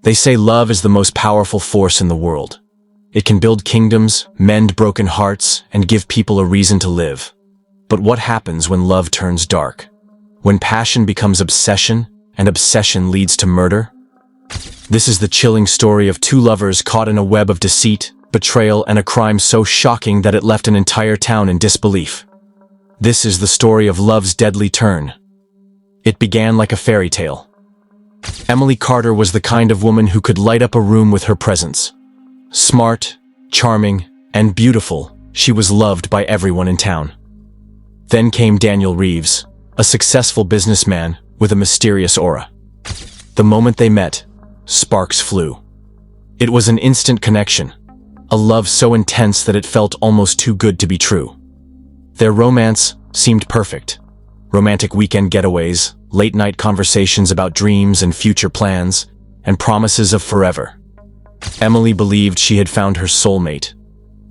They say love is the most powerful force in the world. It can build kingdoms, mend broken hearts, and give people a reason to live. But what happens when love turns dark? When passion becomes obsession, and obsession leads to murder? This is the chilling story of two lovers caught in a web of deceit, betrayal, and a crime so shocking that it left an entire town in disbelief. This is the story of love's deadly turn. It began like a fairy tale. Emily Carter was the kind of woman who could light up a room with her presence. Smart, charming, and beautiful, she was loved by everyone in town. Then came Daniel Reeves, a successful businessman with a mysterious aura. The moment they met, sparks flew. It was an instant connection, a love so intense that it felt almost too good to be true. Their romance seemed perfect. Romantic weekend getaways, late-night conversations about dreams and future plans, and promises of forever. Emily believed she had found her soulmate.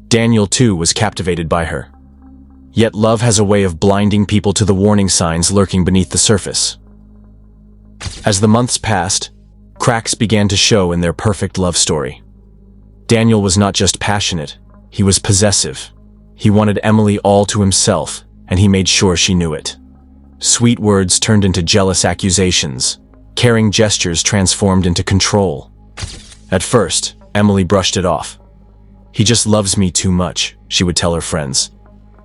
Daniel, too, was captivated by her. Yet love has a way of blinding people to the warning signs lurking beneath the surface. As the months passed, cracks began to show in their perfect love story. Daniel was not just passionate, he was possessive. He wanted Emily all to himself, and he made sure she knew it. Sweet words turned into jealous accusations. Caring gestures transformed into control. At first, Emily brushed it off. "He just loves me too much," she would tell her friends.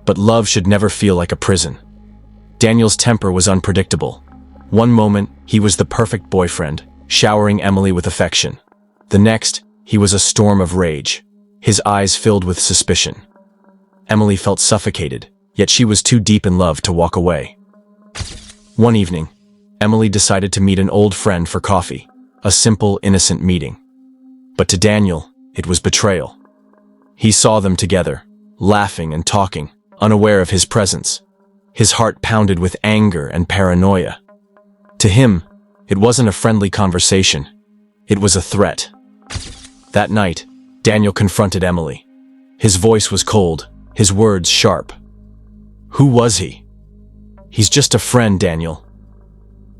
But love should never feel like a prison. Daniel's temper was unpredictable. One moment, he was the perfect boyfriend, showering Emily with affection. The next, he was a storm of rage, his eyes filled with suspicion. Emily felt suffocated, yet she was too deep in love to walk away. One evening, Emily decided to meet an old friend for coffee, a simple, innocent meeting. But to Daniel, it was betrayal. He saw them together, laughing and talking, unaware of his presence. His heart pounded with anger and paranoia. To him, it wasn't a friendly conversation. It was a threat. That night, Daniel confronted Emily. His voice was cold, his words sharp. Who was he? "He's just a friend, Daniel."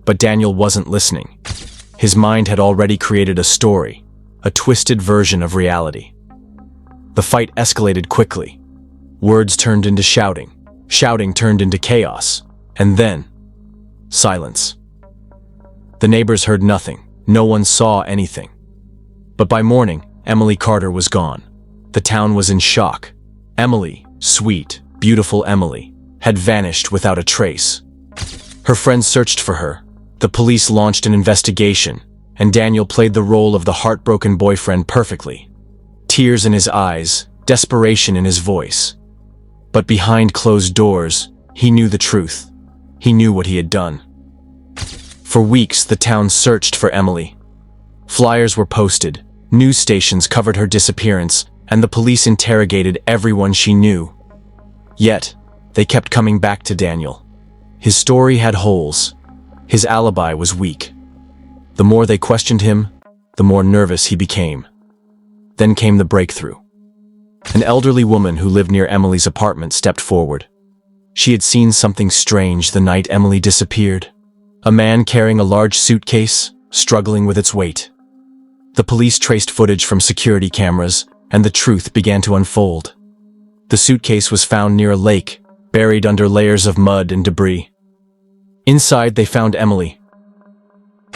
But Daniel wasn't listening. His mind had already created a story, a twisted version of reality. The fight escalated quickly. Words turned into shouting, shouting turned into chaos, and then, silence. The neighbors heard nothing, no one saw anything. But by morning, Emily Carter was gone. The town was in shock. Emily, sweet, beautiful Emily, had vanished without a trace. Her friends searched for her. The police launched an investigation, and Daniel played the role of the heartbroken boyfriend perfectly. Tears in his eyes, desperation in his voice. But behind closed doors, he knew the truth. He knew what he had done. For weeks, the town searched for Emily. Flyers were posted, news stations covered her disappearance, and the police interrogated everyone she knew. Yet, they kept coming back to Daniel. His story had holes. His alibi was weak. The more they questioned him, the more nervous he became. Then came the breakthrough. An elderly woman who lived near Emily's apartment stepped forward. She had seen something strange the night Emily disappeared. A man carrying a large suitcase, struggling with its weight. The police traced footage from security cameras, and the truth began to unfold. The suitcase was found near a lake, buried under layers of mud and debris. Inside, they found Emily.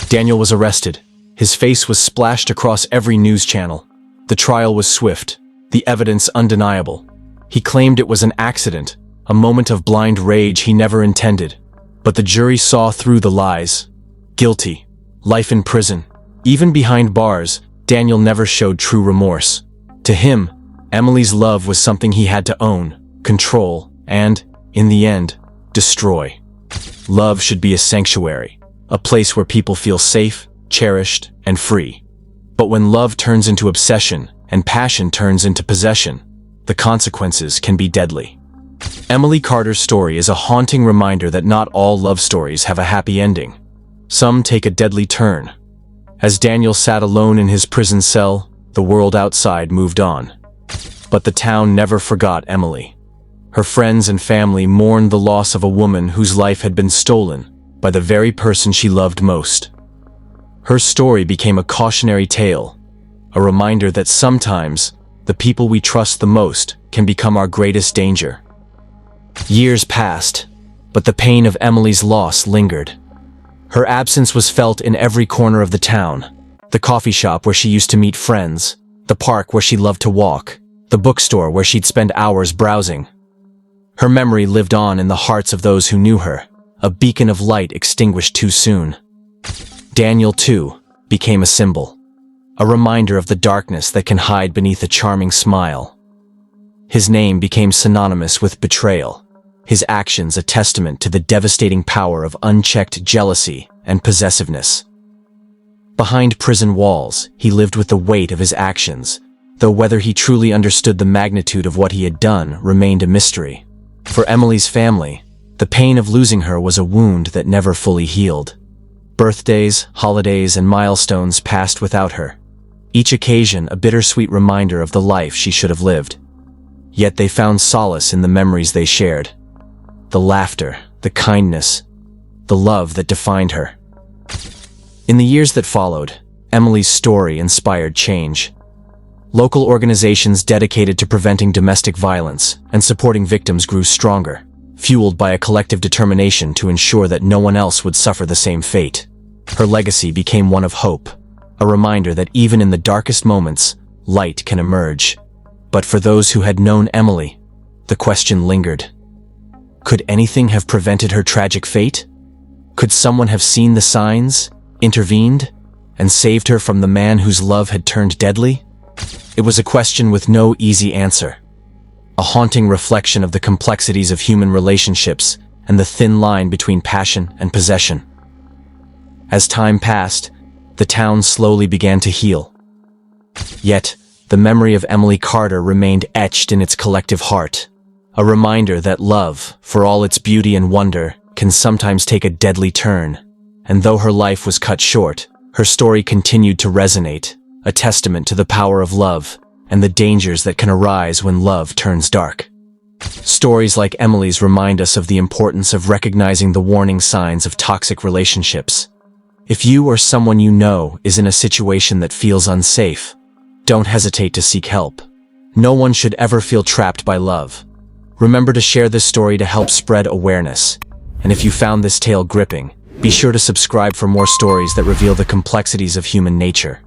Daniel was arrested. His face was splashed across every news channel. The trial was swift, the evidence undeniable. He claimed it was an accident, a moment of blind rage he never intended. But the jury saw through the lies. Guilty, life in prison. Even behind bars, Daniel never showed true remorse. To him, Emily's love was something he had to own, control, and, in the end, destroy. Love should be a sanctuary, a place where people feel safe, cherished, and free. But when love turns into obsession and passion turns into possession, the consequences can be deadly. Emily Carter's story is a haunting reminder that not all love stories have a happy ending. Some take a deadly turn. As Daniel sat alone in his prison cell, the world outside moved on. But the town never forgot Emily. Her friends and family mourned the loss of a woman whose life had been stolen by the very person she loved most. Her story became a cautionary tale, a reminder that sometimes the people we trust the most can become our greatest danger. Years passed, but the pain of Emily's loss lingered. Her absence was felt in every corner of the town: the coffee shop where she used to meet friends, the park where she loved to walk, the bookstore where she'd spend hours browsing. Her memory lived on in the hearts of those who knew her, a beacon of light extinguished too soon. Daniel, too, became a symbol, a reminder of the darkness that can hide beneath a charming smile. His name became synonymous with betrayal, his actions a testament to the devastating power of unchecked jealousy and possessiveness. Behind prison walls, he lived with the weight of his actions, though whether he truly understood the magnitude of what he had done remained a mystery. For Emily's family, the pain of losing her was a wound that never fully healed. Birthdays, holidays, and milestones passed without her, each occasion a bittersweet reminder of the life she should have lived. Yet they found solace in the memories they shared. The laughter, the kindness, the love that defined her. In the years that followed, Emily's story inspired change. Local organizations dedicated to preventing domestic violence and supporting victims grew stronger, fueled by a collective determination to ensure that no one else would suffer the same fate. Her legacy became one of hope, a reminder that even in the darkest moments, light can emerge. But for those who had known Emily, the question lingered. Could anything have prevented her tragic fate? Could someone have seen the signs, intervened, and saved her from the man whose love had turned deadly? It was a question with no easy answer, a haunting reflection of the complexities of human relationships and the thin line between passion and possession. As time passed, the town slowly began to heal. Yet, the memory of Emily Carter remained etched in its collective heart, a reminder that love, for all its beauty and wonder, can sometimes take a deadly turn. And though her life was cut short, her story continued to resonate, a testament to the power of love and the dangers that can arise when love turns dark. Stories like Emily's remind us of the importance of recognizing the warning signs of toxic relationships. If you or someone you know is in a situation that feels unsafe, don't hesitate to seek help. No one should ever feel trapped by love. Remember to share this story to help spread awareness. And if you found this tale gripping, be sure to subscribe for more stories that reveal the complexities of human nature.